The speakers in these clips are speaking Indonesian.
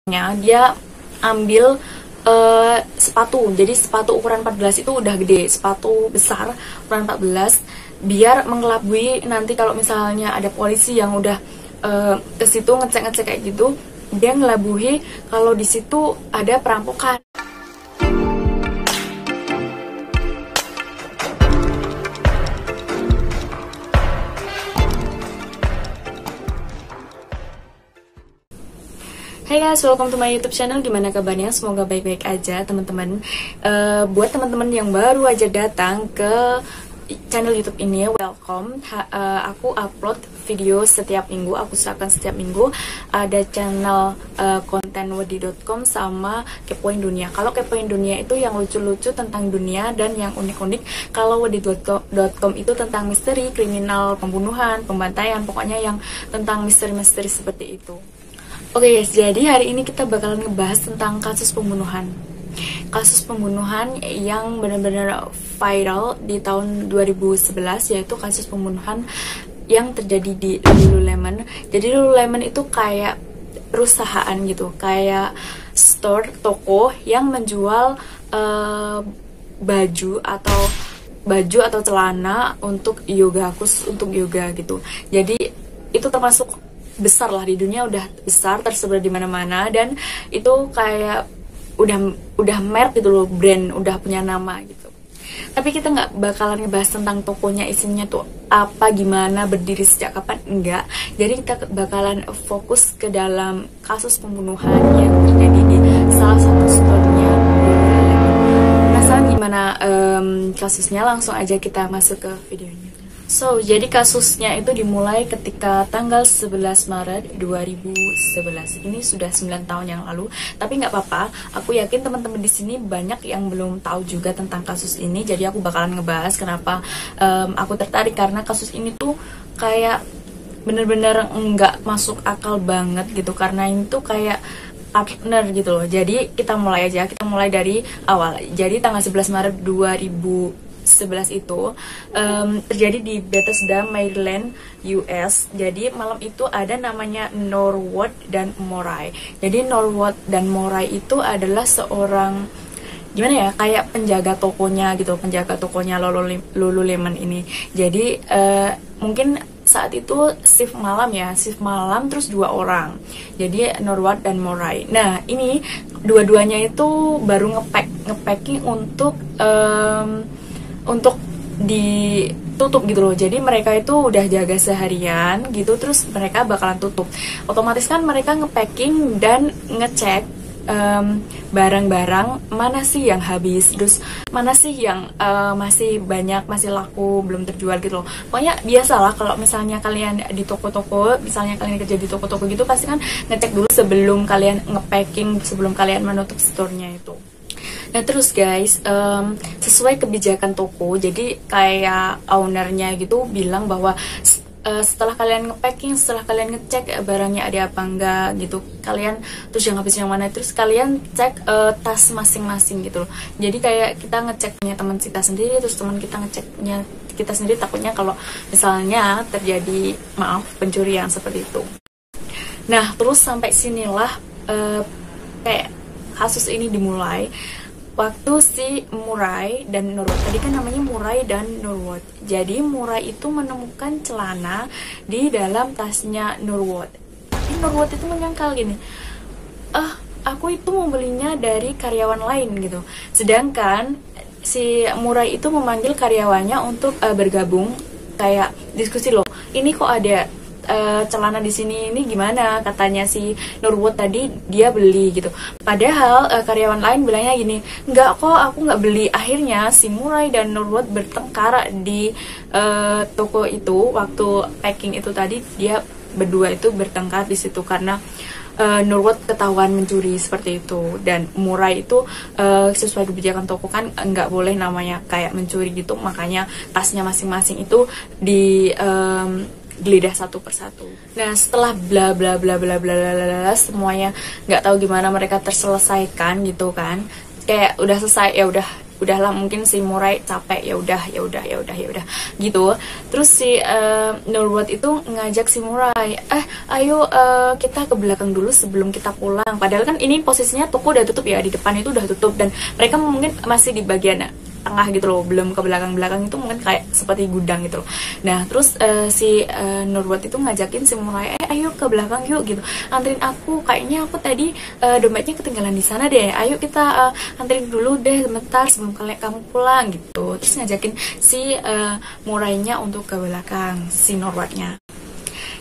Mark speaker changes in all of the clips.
Speaker 1: dia ambil sepatu. Jadi sepatu ukuran 14 itu udah gede, sepatu besar ukuran 14, biar mengelabui nanti kalau misalnya ada polisi yang udah ke situ ngecek-ngecek kayak gitu, dia ngelabuhi kalau di situ ada perampokan. Hai guys, welcome to my YouTube channel. Gimana kabarnya? Semoga baik-baik aja teman-teman. Buat teman-teman yang baru aja datang ke channel YouTube ini, welcome. Aku upload video setiap minggu. Aku usahakan setiap minggu ada channel konten wedi.com sama Kepoin Dunia. Kalau Kepoin Dunia itu yang lucu-lucu tentang dunia dan yang unik-unik. Kalau wedi.com itu tentang misteri, kriminal, pembunuhan, pembantaian, pokoknya yang tentang misteri-misteri seperti itu. Oke guys, jadi hari ini kita bakalan ngebahas tentang kasus pembunuhan. Kasus pembunuhan yang benar-benar viral di tahun 2011, yaitu kasus pembunuhan yang terjadi di Lululemon. Jadi Lululemon itu kayak perusahaan gitu, kayak store, toko yang menjual baju atau celana untuk yoga, khusus untuk yoga gitu. Jadi itu termasuk besar lah di dunia, udah besar, tersebar di mana-mana, dan itu kayak udah merek gitu loh, brand, udah punya nama gitu. Tapi kita nggak bakalan ngebahas tentang tokonya, isinya tuh apa, gimana, berdiri sejak kapan, enggak. Jadi kita bakalan fokus ke dalam kasus pembunuhan yang terjadi di salah satu store-nya. Penasaran gimana kasusnya? Langsung aja kita masuk ke videonya. So, jadi kasusnya itu dimulai ketika tanggal 11 Maret 2011. Ini sudah 9 tahun yang lalu, tapi nggak apa-apa. Aku yakin teman-teman di sini banyak yang belum tahu juga tentang kasus ini. Jadi aku bakalan ngebahas kenapa aku tertarik, karena kasus ini tuh kayak bener-bener nggak masuk akal banget gitu. Karena ini tuh kayak partner gitu loh. Jadi kita mulai aja, kita mulai dari awal. Jadi tanggal 11 Maret 2011 itu terjadi di Bethesda, Maryland, US. Jadi malam itu ada namanya Norwood dan Moray. Jadi Norwood dan Moray itu adalah seorang, gimana ya, kayak penjaga tokonya gitu, penjaga tokonya Lululemon ini. Jadi mungkin saat itu shift malam ya, shift malam, terus 2 orang. Jadi Norwood dan Moray. Nah ini dua-duanya itu baru ngepacking untuk ditutup gitu loh. Jadi mereka itu udah jaga seharian gitu, terus mereka bakalan tutup. Otomatis kan mereka ngepacking dan ngecek barang-barang mana sih yang habis, terus mana sih yang masih banyak, masih laku, belum terjual gitu loh. Pokoknya biasalah kalau misalnya kalian di toko-toko, misalnya kalian kerja di toko-toko gitu, pasti kan ngecek dulu sebelum kalian ngepacking, sebelum kalian menutup store-nya itu. Nah terus guys, sesuai kebijakan toko, jadi kayak ownernya gitu bilang bahwa setelah kalian ngepacking, setelah kalian ngecek barangnya ada apa enggak gitu, kalian terus yang habis yang mana, terus kalian cek tas masing-masing gitu loh. Jadi kayak kita ngeceknya teman kita sendiri, terus teman kita ngeceknya kita sendiri, takutnya kalau misalnya terjadi pencurian seperti itu. Nah terus sampai sinilah kayak kasus ini dimulai waktu si Moray dan Norwood. Tadi kan namanya Moray dan Norwood. Jadi Moray itu menemukan celana di dalam tasnya Norwood. Tapi Norwood itu menyangkal gini, aku itu mau belinya dari karyawan lain gitu. Sedangkan si Moray itu memanggil karyawannya untuk bergabung, kayak diskusi loh. Ini kok ada celana di sini, ini gimana, katanya si Norwood tadi dia beli gitu. Padahal karyawan lain bilangnya gini, enggak kok, aku nggak beli. Akhirnya si Moray dan Norwood bertengkar di toko itu. Waktu packing itu tadi, dia berdua itu bertengkar di situ karena Norwood ketahuan mencuri seperti itu, dan Moray itu sesuai kebijakan toko kan nggak boleh namanya kayak mencuri gitu, makanya tasnya masing-masing itu digeledah satu persatu. Nah setelah bla bla bla bla bla bla semuanya nggak tahu gimana mereka terselesaikan gitu kan, kayak udah selesai, ya udah udahlah, mungkin si Murai capek, ya udah gitu. Terus si Nurwat itu ngajak si Murai, ayo kita ke belakang dulu sebelum kita pulang. Padahal kan ini posisinya toko udah tutup ya, di depan itu udah tutup dan mereka mungkin masih di bagian tengah gitu loh, belum ke belakang itu mungkin kayak seperti gudang gitu loh. Nah terus si Nurwat itu ngajakin si Murai, ayo ke belakang yuk gitu, anterin aku, kayaknya aku tadi dompetnya ketinggalan di sana deh, ayo kita anterin dulu deh sebentar sebelum kamu pulang gitu. Terus ngajakin si Murainya untuk ke belakang, si Nurwatnya.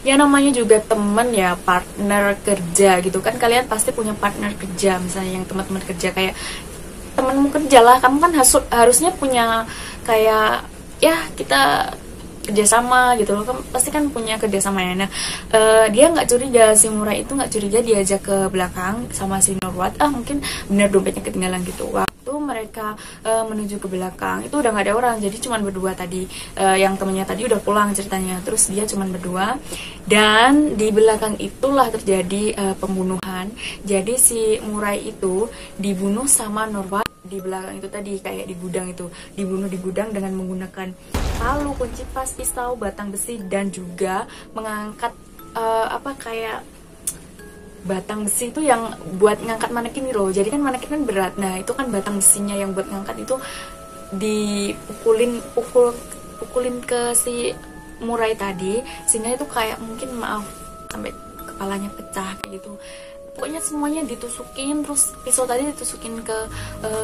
Speaker 1: Ya namanya juga temen ya, partner kerja gitu kan, kalian pasti punya partner kerja, misalnya yang teman-teman kerja kayak temenmu kerja lah, kamu kan harusnya punya kayak ya kita kerjasama gitu loh, pasti kan punya kerjasama ya. Nah dia nggak curiga, si Murai itu nggak curiga diajak ke belakang sama si Nurwat, mungkin bener dompetnya ketinggalan gitu. Waktu mereka menuju ke belakang itu udah nggak ada orang, jadi cuman berdua tadi, yang temennya tadi udah pulang ceritanya, terus dia cuman berdua. Dan di belakang itulah terjadi pembunuhan. Jadi si Murai itu dibunuh sama Nurwat di belakang itu tadi, kayak di gudang itu, dibunuh di gudang dengan menggunakan palu, kunci pas, pisau, batang besi, dan juga mengangkat kayak batang besi itu yang buat ngangkat manekin gitu loh. Jadi kan manekin kan berat, nah itu kan batang besinya yang buat ngangkat itu dipukulin ke si Murai tadi, sehingga itu kayak mungkin sampai kepalanya pecah kayak gitu. Pokoknya semuanya ditusukin, terus pisau tadi ditusukin ke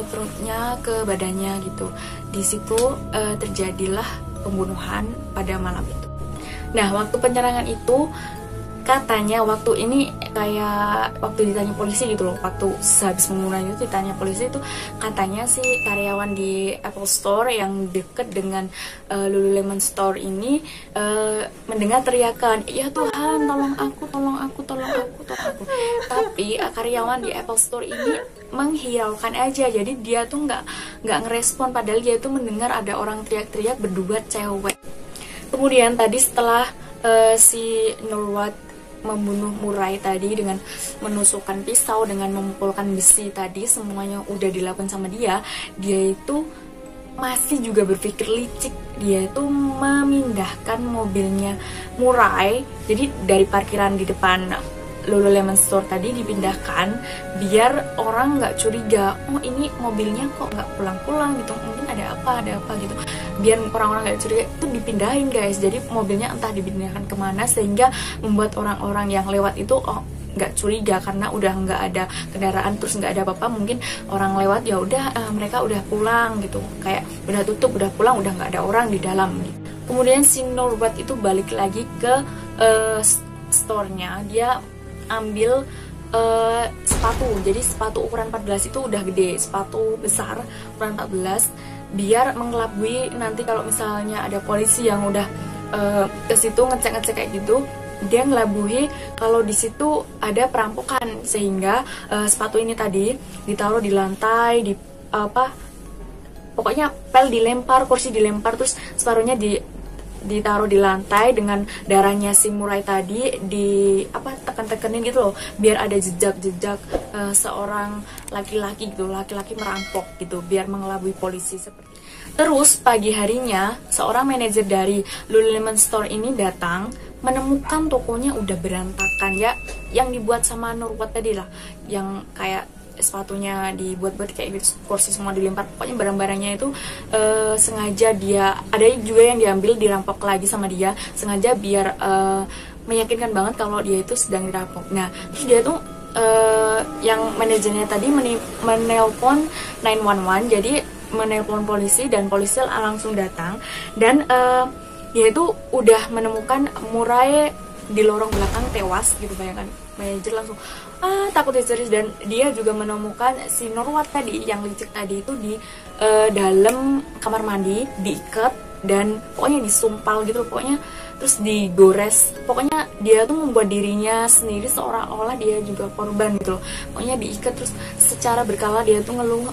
Speaker 1: perutnya, ke badannya gitu. Di situ terjadilah pembunuhan pada malam itu. Nah waktu penyerangan itu katanya, waktu ini kayak waktu ditanya polisi gitu loh, waktu sehabis pembunuhan itu ditanya polisi itu, katanya si karyawan di Apple Store yang deket dengan Lululemon Store ini mendengar teriakan, ya Tuhan tolong aku. Tapi karyawan di Apple Store ini menghiraukan aja, jadi dia tuh nggak ngerespon, padahal dia tuh mendengar ada orang teriak-teriak berdua cewek. Kemudian tadi setelah si Nurwat membunuh Murai tadi dengan menusukkan pisau, dengan memukulkan besi tadi, semuanya udah dilakukan sama dia itu masih juga berpikir licik. Dia itu memindahkan mobilnya Murai, jadi dari parkiran di depan Lululemon Store tadi dipindahkan biar orang nggak curiga, oh ini mobilnya kok nggak pulang-pulang gitu, mungkin ada apa gitu, biar orang-orang nggak curiga, itu dipindahin guys. Jadi mobilnya entah dipindahkan kemana sehingga membuat orang-orang yang lewat itu nggak curiga, karena udah nggak ada kendaraan, terus nggak ada apa-apa, mungkin orang lewat ya udah mereka udah pulang gitu, kayak udah tutup, udah pulang, udah nggak ada orang di dalam gitu. Kemudian si Nurwat itu balik lagi ke store-nya, dia ambil sepatu. Jadi sepatu ukuran 14 itu udah gede, sepatu besar ukuran 14, biar mengelabui nanti kalau misalnya ada polisi yang udah ke situ ngecek kayak gitu, dia ngelabui kalau di situ ada perampokan, sehingga sepatu ini tadi ditaruh di lantai, pokoknya pel dilempar, kursi dilempar, terus separuhnya ditaruh di lantai dengan darahnya si Murai tadi tekan-tekanin gitu loh, biar ada jejak-jejak seorang laki-laki gitu, laki-laki merampok gitu, biar mengelabui polisi seperti. Terus pagi harinya seorang manajer dari Lululemon Store ini datang, menemukan tokonya udah berantakan ya, yang dibuat sama Nurwat tadi lah, yang kayak sepatunya dibuat-buat kayak gitu, kursi semua dilempar, pokoknya barang-barangnya itu sengaja dia, ada juga yang diambil dirampok lagi sama dia, sengaja biar meyakinkan banget kalau dia itu sedang dirampok. Nah terus dia tuh yang manajernya tadi menelpon 911, jadi menelpon polisi, dan polisi langsung datang, dan dia itu udah menemukan Murai di lorong belakang tewas gitu. Bayangkan, manajer langsung takut histeris, dan dia juga menemukan si Nurwat tadi yang licik tadi itu di dalam kamar mandi, diikat, dan pokoknya disumpal gitu, pokoknya terus digores, pokoknya dia tuh membuat dirinya sendiri seolah-olah dia juga korban gitu loh, pokoknya diikat, terus secara berkala dia tuh ngeluh,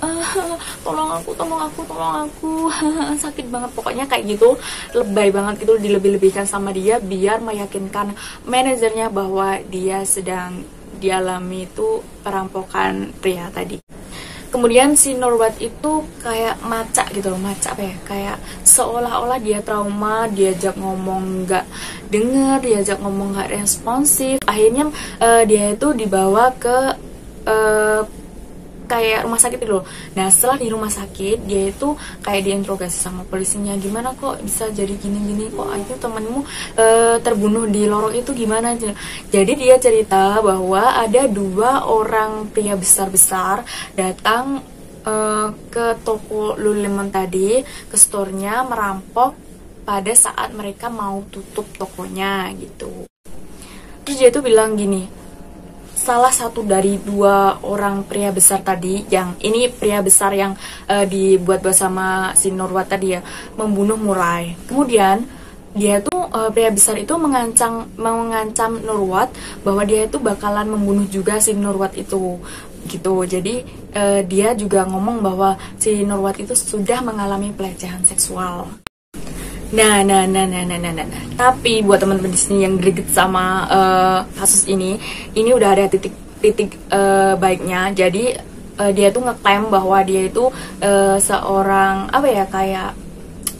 Speaker 1: tolong aku sakit banget, pokoknya kayak gitu, lebay banget gitu, dilebih-lebihkan sama dia biar meyakinkan manajernya bahwa dia sedang dialami itu perampokan pria tadi. Kemudian si Nurwat itu kayak maca gitu loh, maca apa ya, kayak seolah-olah dia trauma, diajak ngomong nggak denger, diajak ngomong nggak responsif. Akhirnya dia itu dibawa ke kayak rumah sakit gitu loh. Nah setelah di rumah sakit dia itu kayak diinterogasi sama polisinya, gimana kok bisa jadi gini-gini, kok itu temenmu terbunuh di lorong itu gimana. Jadi dia cerita bahwa ada 2 orang pria besar-besar datang ke toko Lululemon tadi, ke store-nya, merampok pada saat mereka mau tutup tokonya gitu. Terus dia tuh bilang gini, salah satu dari 2 orang pria besar tadi, yang ini pria besar yang dibuat-buat sama si Nurwat tadi ya, membunuh Murai. Kemudian dia tuh pria besar itu mengancam Nurwat bahwa dia itu bakalan membunuh juga si Nurwat itu gitu. Jadi dia juga ngomong bahwa si Nurwat itu sudah mengalami pelecehan seksual. Nah. Tapi buat teman-teman di sini yang greget sama kasus ini udah ada titik baiknya. Jadi dia tuh ngeklaim bahwa dia itu seorang apa ya, kayak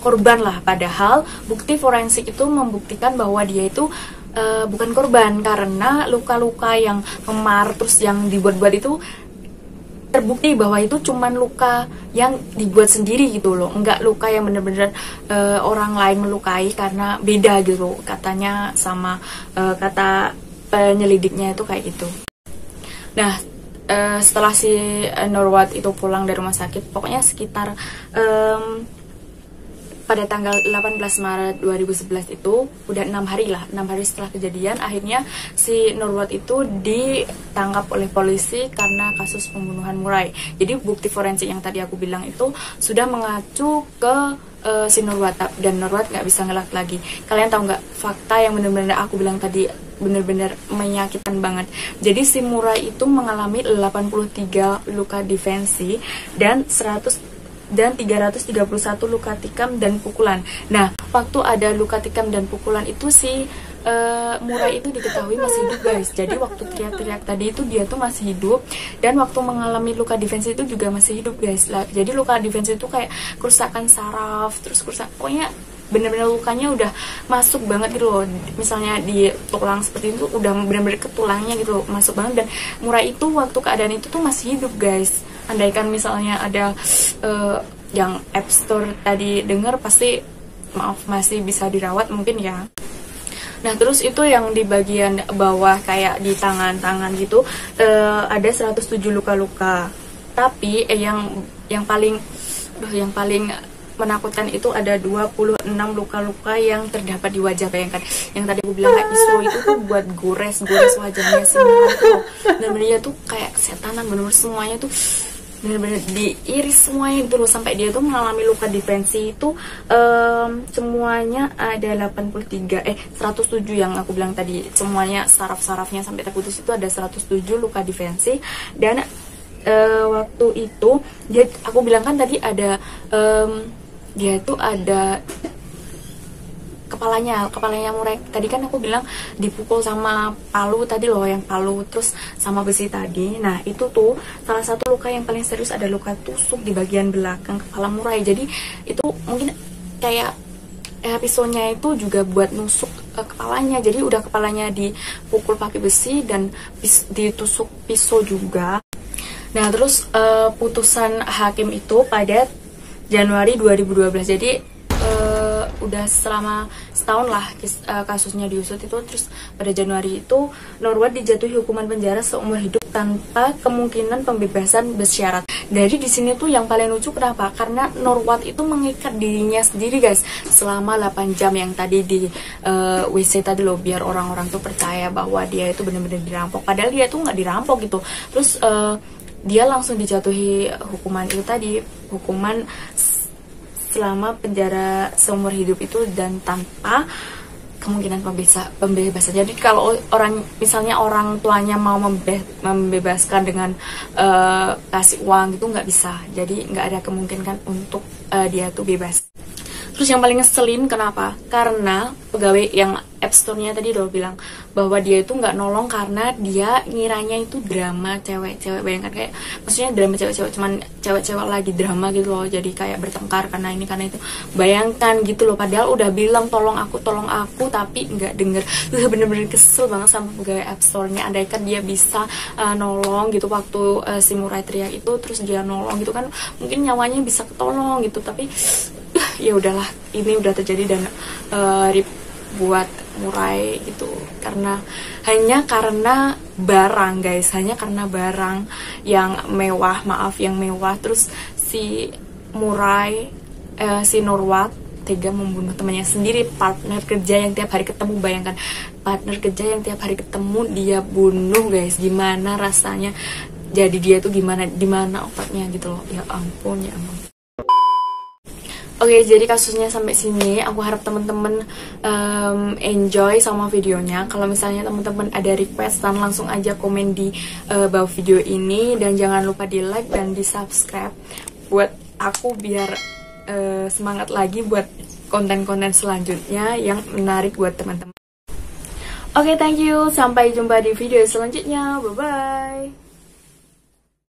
Speaker 1: korban lah. Padahal bukti forensik itu membuktikan bahwa dia itu bukan korban, karena luka-luka yang memar terus yang dibuat-buat itu terbukti bahwa itu cuman luka yang dibuat sendiri gitu loh, enggak luka yang bener-bener orang lain melukai, karena beda gitu katanya sama kata penyelidiknya itu kayak gitu. Nah setelah si Nurwat itu pulang dari rumah sakit, pokoknya sekitar pada tanggal 18 Maret 2011 itu udah 6 hari setelah kejadian, akhirnya si Nurwat itu ditangkap oleh polisi karena kasus pembunuhan Murai. Jadi bukti forensik yang tadi aku bilang itu sudah mengacu ke si Nurwat, dan Nurwat nggak bisa ngelak lagi. Kalian tahu nggak fakta yang bener-bener aku bilang tadi bener-bener menyakitkan banget. Jadi si Murai itu mengalami 83 luka defensi dan 331 luka tikam dan pukulan. Nah, waktu ada luka tikam dan pukulan itu si Murai itu diketahui masih hidup guys. Jadi waktu teriak-teriak tadi itu dia tuh masih hidup, dan waktu mengalami luka defensi itu juga masih hidup guys. Jadi luka defensi itu kayak kerusakan saraf, terus pokoknya bener-bener lukanya udah masuk banget gitu loh. Misalnya di tulang seperti itu udah bener-bener ke tulangnya gitu loh, masuk banget. Dan Murai itu waktu keadaan itu tuh masih hidup guys. Andaikan misalnya ada yang App Store tadi dengar, pasti maaf masih bisa dirawat mungkin ya. Nah terus itu yang di bagian bawah kayak di tangan-tangan gitu ada 107 luka-luka. Tapi yang paling menakutkan itu ada 26 luka-luka yang terdapat di wajah. Bayangkan, yang tadi aku bilang kayak pisau itu tuh buat gores wajahnya si Murai tuh. Dan dia tuh kayak setanan, bener-bener semuanya tuh bener-bener diiris semuanya gitu loh, sampai dia tuh mengalami luka defensi itu semuanya ada 107 yang aku bilang tadi, semuanya saraf-sarafnya sampai terputus itu ada 107 luka defensi. Dan waktu itu aku bilang kan tadi ada dia tuh ada kepalanya Murai tadi kan aku bilang dipukul sama palu tadi loh, yang palu terus sama besi tadi. Nah itu tuh salah satu luka yang paling serius, ada luka tusuk di bagian belakang kepala Murai. Jadi itu mungkin kayak pisaunya itu juga buat nusuk kepalanya. Jadi udah kepalanya dipukul pakai besi dan ditusuk pisau juga. Nah terus putusan hakim itu pada Januari 2012. Jadi udah selama setahun lah kasusnya diusut itu. Terus pada Januari itu Nurwat dijatuhi hukuman penjara seumur hidup tanpa kemungkinan pembebasan bersyarat. Dari di sini tuh yang paling lucu kenapa? Karena Nurwat itu mengikat dirinya sendiri guys selama 8 jam yang tadi di WC tadi loh, biar orang-orang tuh percaya bahwa dia itu benar-benar dirampok. Padahal dia tuh nggak dirampok gitu. Terus dia langsung dijatuhi hukuman itu tadi, hukuman selama penjara seumur hidup itu dan tanpa kemungkinan pembebasan. Jadi kalau misalnya orang tuanya mau membebaskan dengan kasih uang itu nggak bisa. Jadi nggak ada kemungkinan untuk dia tuh bebas. Terus yang paling ngeselin kenapa? Karena pegawai yang App Store-nya tadi udah bilang bahwa dia itu nggak nolong karena dia ngiranya itu drama cewek-cewek. Bayangkan kayak, maksudnya drama cewek-cewek, cuman cewek-cewek lagi drama gitu loh. Jadi kayak bertengkar karena ini karena itu. Bayangkan gitu loh, padahal udah bilang tolong aku, tapi nggak denger. Bener-bener kesel banget sama pegawai App Store-nya. Andaikan dia bisa nolong gitu waktu si Murai teriak itu, terus dia nolong gitu kan, mungkin nyawanya bisa ketolong gitu. Tapi ya udahlah, ini udah terjadi dan rip buat Murai gitu, hanya karena barang guys, hanya karena barang yang mewah, yang mewah. Terus si Murai, si Nurwat tega membunuh temannya sendiri, partner kerja yang tiap hari ketemu. Bayangkan, partner kerja yang tiap hari ketemu dia bunuh guys, gimana rasanya? Jadi dia tuh gimana otaknya gitu loh. Ya ampun, ya ampun. Oke, jadi kasusnya sampai sini. Aku harap teman-teman enjoy sama videonya. Kalau misalnya teman-teman ada request, langsung aja komen di bawah video ini. Dan jangan lupa di like dan di subscribe buat aku biar semangat lagi buat konten-konten selanjutnya yang menarik buat teman-teman. Oke, thank you. Sampai jumpa di video selanjutnya. Bye-bye.